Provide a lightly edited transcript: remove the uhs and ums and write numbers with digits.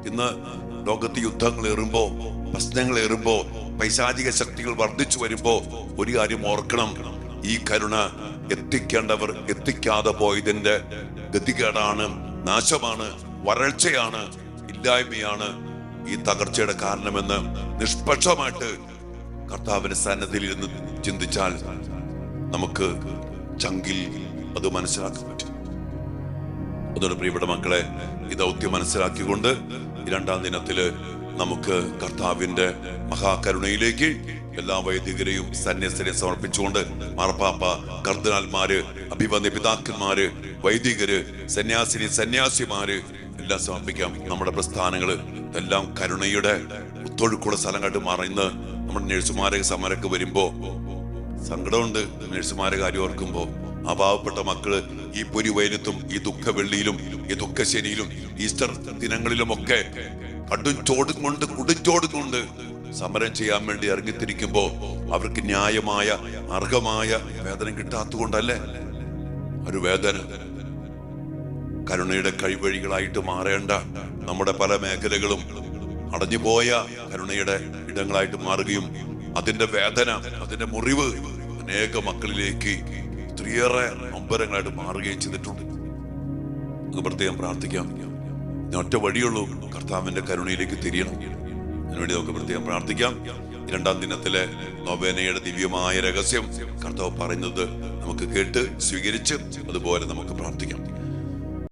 ഇന്ന് ലോകത്ത് യുദ്ധങ്ങൾ ഏറുമ്പോ, പ്രശ്നങ്ങൾ ഏറുമ്പോ, പൈശാചിക ശക്തികൾ വർദ്ധിച്ചു വരുമ്പോ ഒരു കാര്യം ഓർക്കണം, ഈ കരുണ എത്തിക്കേണ്ടവർ എത്തിക്കാതെ പോയതിന്റെ ഗതികേടാണ്, നാശമാണ്, വരൾച്ചയാണ്, ഇല്ലായ്മയാണ് ഈ തകർച്ചയുടെ കാരണമെന്ന് നിഷ്പക്ഷമായിട്ട് കർത്താവിന്റെ സന്നദ്ധിയിൽ ഇരുന്ന് ചിന്തിച്ചാൽ നമുക്ക് ചങ്കിൽ അത് മനസ്സിലാക്കാൻ പറ്റും. അതുകൊണ്ട് പ്രിയപ്പെട്ട മക്കളെ, ഈ ദൗത്യം മനസ്സിലാക്കിക്കൊണ്ട് രണ്ടാം ദിനത്തില് നമുക്ക് കർത്താവിന്റെ മഹാകരുണയിലേക്ക് എല്ലാ വൈദികരെയും സന്യസ്തരെയും സമർപ്പിച്ചുകൊണ്ട് മാർപ്പാപ്പ, കർദിനാൾമാര്, അഭിവന്യ പിതാക്കന്മാര്, വൈദികര്, സന്യാസിമാര് എല്ലാം സമർപ്പിക്കാം. നമ്മുടെ പ്രസ്ഥാനങ്ങള് എല്ലാം കരുണയുടെ ഒത്തൊഴുക്കുള്ള സ്ഥലങ്ങളായിട്ട് മാറി. ഇന്ന് നമ്മുടെ നഴ്സുമാരെ സമരമൊക്കെ വരുമ്പോ സങ്കടമുണ്ട്. നഴ്സുമാരെ കാര്യം ഓർക്കുമ്പോ ആ പാവപ്പെട്ട മക്കള് ഈ പൊരിവയലത്തും ഈ ദുഃഖവെള്ളിയിലും ഈ ദുഃഖശനിയിലും ഈസ്റ്റർ ദിനങ്ങളിലുമൊക്കെ കുടിച്ചോടും കൊണ്ട് സമരം ചെയ്യാൻ വേണ്ടി ഇറങ്ങിത്തിരിക്കുമ്പോ അവർക്ക് ന്യായമായ അർഹമായ വേതനം കിട്ടാത്തതുകൊണ്ടല്ലേ ഒരു വേദന. കരുണയുടെ കഴിവഴികളായിട്ട് മാറേണ്ട നമ്മുടെ പല മേഖലകളും അടഞ്ഞുപോയ കരുണയുടെ ഇടങ്ങളായിട്ട് മാറുകയും അതിന്റെ വേദന, അതിന്റെ മുറിവ് അനേക മക്കളിലേക്ക് ഒത്തിരിയേറെ നൊമ്പരങ്ങളായിട്ട് മാറുകയും ചെയ്തിട്ടുണ്ട്. നമുക്ക് പ്രത്യേകം പ്രാർത്ഥിക്കാം. ഒറ്റ വഴിയുള്ളൂ, കർത്താവിന്റെ കരുണയിലേക്ക് തിരിയണം. അതിനുവേണ്ടി നമുക്ക് പ്രത്യേകം പ്രാർത്ഥിക്കാം. രണ്ടാം ദിനത്തിലെ നൊവേനയുടെ ദിവ്യമായ രഹസ്യം കർത്താവ് പറയുന്നത് നമുക്ക് കേട്ട് സ്വീകരിച്ച് അതുപോലെ നമുക്ക് പ്രാർത്ഥിക്കാം.